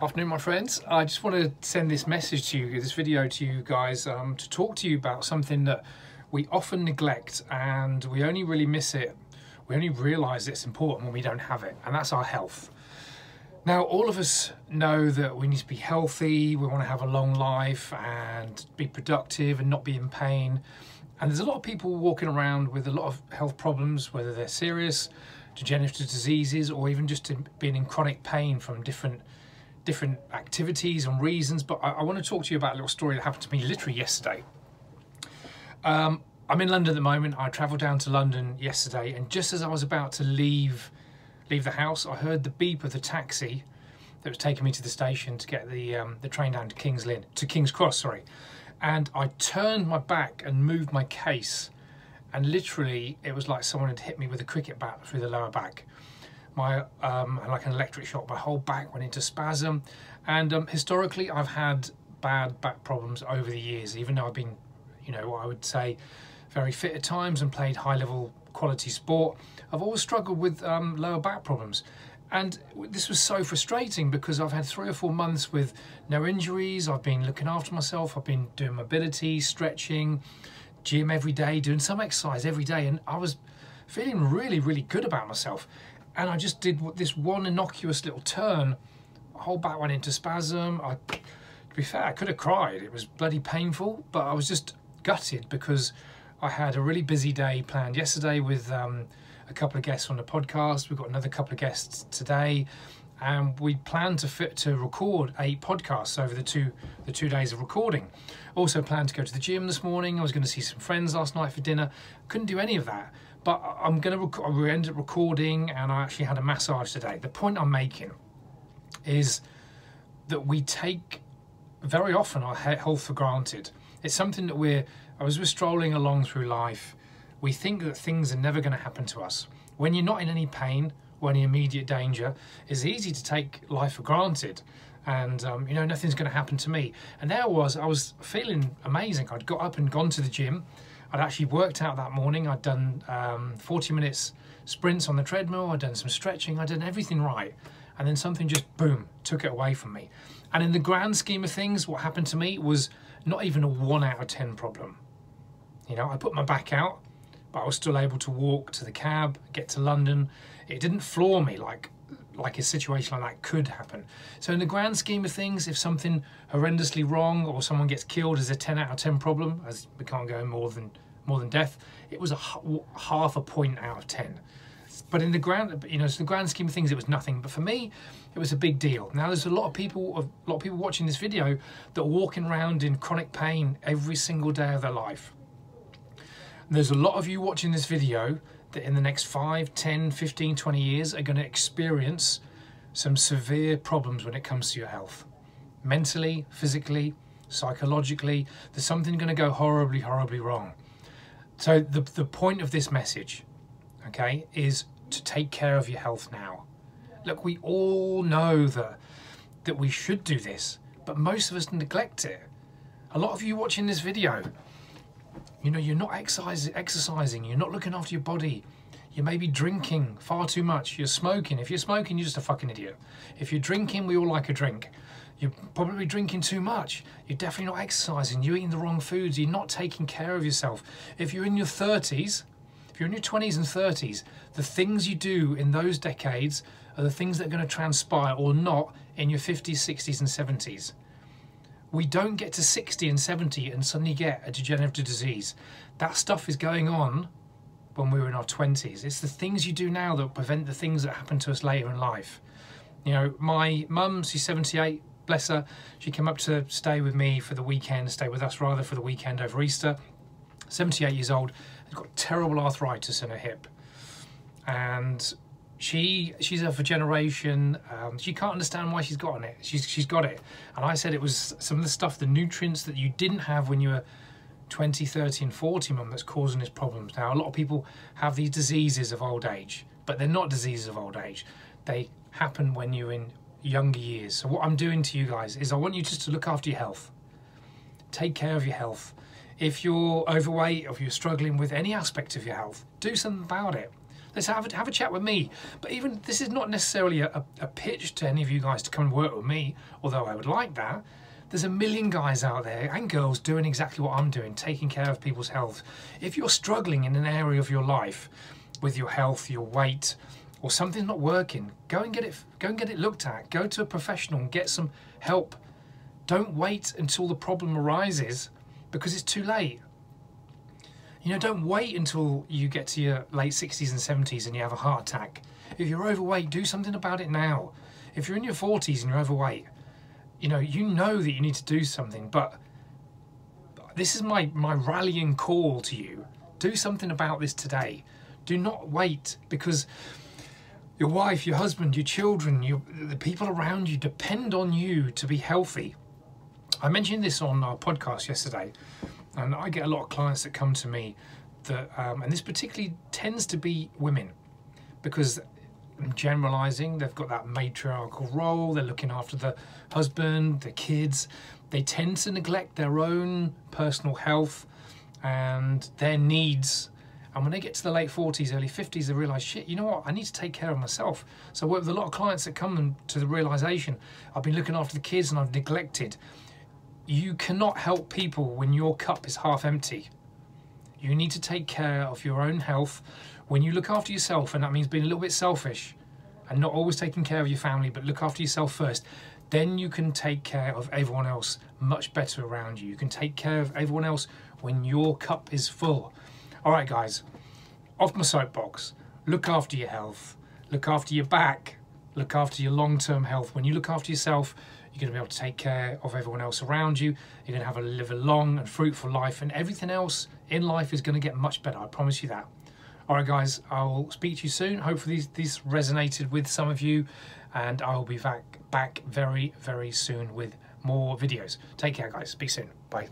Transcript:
Afternoon, my friends. I just want to send this message to you, this video to you guys, to talk to you about something that we often neglect and we only really miss it. We only realise it's important when we don't have it, and that's our health. Now, all of us know that we need to be healthy, we want to have a long life and be productive and not be in pain. And there's a lot of people walking around with a lot of health problems, whether they're serious, degenerative diseases, or even just being in chronic pain from different activities and reasons. But I want to talk to you about a little story that happened to me literally yesterday. I'm in London at the moment. I travelled down to London yesterday, and just as I was about to leave the house, I heard the beep of the taxi that was taking me to the station to get the train down to King's Cross, sorry. And I turned my back and moved my case, and literally it was like someone had hit me with a cricket bat through the lower back. My like an electric shock, my whole back went into spasm. And historically I've had bad back problems over the years, even though I've been, you know, what I would say very fit at times and played high level quality sport. I've always struggled with lower back problems, and this was so frustrating because I've had 3 or 4 months with no injuries. I've been looking after myself, I've been doing mobility, stretching, gym every day, doing some exercise every day, and I was feeling really good about myself. And I just did this one innocuous little turn, my whole back went into spasm. To be fair, I could have cried. It was bloody painful, but I was just gutted because I had a really busy day planned yesterday with a couple of guests on the podcast. We've got another couple of guests today, and we plan to record 8 podcasts over the two days of recording. Also planned to go to the gym this morning. I was going to see some friends last night for dinner. Couldn't do any of that. But we ended up recording, and I actually had a massage today. The point I'm making is that we take very often our health for granted. It's something that as we're strolling along through life, we think that things are never going to happen to us. When you're not in any pain or any immediate danger, it's easy to take life for granted. And you know, nothing's going to happen to me. And there I was feeling amazing. I'd got up and gone to the gym. I'd actually worked out that morning. I'd done 40 minutes sprints on the treadmill. I'd done some stretching. I'd done everything right. And then something just, boom, took it away from me. And in the grand scheme of things, what happened to me was not even a 1 out of 10 problem. You know, I put my back out, but I was still able to walk to the cab, get to London. It didn't floor me like a situation like that could happen. So in the grand scheme of things, if something horrendously wrong or someone gets killed as a 10 out of 10 problem, as we can't go more than death, it was half a point out of 10. But in the grand, you know, so the grand scheme of things, it was nothing. But for me, it was a big deal. Now there's a lot of people watching this video that are walking around in chronic pain every single day of their life. And there's a lot of you watching this video that in the next 5, 10, 15, 20 years are going to experience some severe problems when it comes to your health. Mentally, physically, psychologically, there's something going to go horribly wrong. So the point of this message, okay, is to take care of your health now. Look, we all know that we should do this, but most of us neglect it. A lot of you watching this video, you know, you're not exercising, you're not looking after your body. You may be drinking far too much, you're smoking. If you're smoking, you're just a fucking idiot. If you're drinking, we all like a drink. You're probably drinking too much. You're definitely not exercising, you're eating the wrong foods, you're not taking care of yourself. If you're in your 30s, if you're in your 20s and 30s, the things you do in those decades are the things that are going to transpire or not in your 50s, 60s and 70s. We don't get to 60 and 70 and suddenly get a degenerative disease. That stuff is going on when we were in our 20s. It's the things you do now that prevent the things that happen to us later in life. You know, my mum, she's 78, bless her. She came up to stay with me for the weekend, stay with us rather for the weekend over Easter. 78 years old, has got terrible arthritis in her hip. And she's a for generation. She can't understand why she's gotten it. She's got it. And I said it was some of the stuff, the nutrients that you didn't have when you were 20, 30 and 40, mum, that's causing these problems. Now, a lot of people have these diseases of old age, but they're not diseases of old age. They happen when you're in younger years. So what I'm doing to you guys is I want you just to look after your health. Take care of your health. If you're overweight or if you're struggling with any aspect of your health, do something about it. Let's have a chat with me. But even this is not necessarily a pitch to any of you guys to come and work with me, although I would like that. There's a million guys out there and girls doing exactly what I'm doing, taking care of people's health. If you're struggling in an area of your life with your health, your weight, or something's not working, go and get it looked at. Go to a professional and get some help. Don't wait until the problem arises, because it's too late. You know, don't wait until you get to your late 60s and 70s and you have a heart attack. If you're overweight, do something about it now. If you're in your 40s and you're overweight, you know that you need to do something, but this is my rallying call to you. Do something about this today. Do not wait, because your wife, your husband, your children, the people around you depend on you to be healthy. I mentioned this on our podcast yesterday, and I get a lot of clients that come to me that, and this particularly tends to be women, because I'm generalizing, they've got that matriarchal role, they're looking after the husband, the kids. They tend to neglect their own personal health and their needs. And when they get to the late 40s, early 50s, they realize, shit, you know what? I need to take care of myself. So I work with a lot of clients that come to the realization, I've been looking after the kids and I've neglected. You cannot help people when your cup is half empty. You need to take care of your own health. When you look after yourself, and that means being a little bit selfish and not always taking care of your family, but look after yourself first, then you can take care of everyone else much better around you. You can take care of everyone else when your cup is full. All right, guys, off my soapbox. Look after your health. Look after your back. Look after your long-term health. When you look after yourself, you're going to be able to take care of everyone else around you. You're going to live a long and fruitful life, and everything else in life is going to get much better. I promise you that. All right, guys, I'll speak to you soon. Hopefully this resonated with some of you, and I'll be back very, very soon with more videos. Take care, guys. Speak soon. Bye.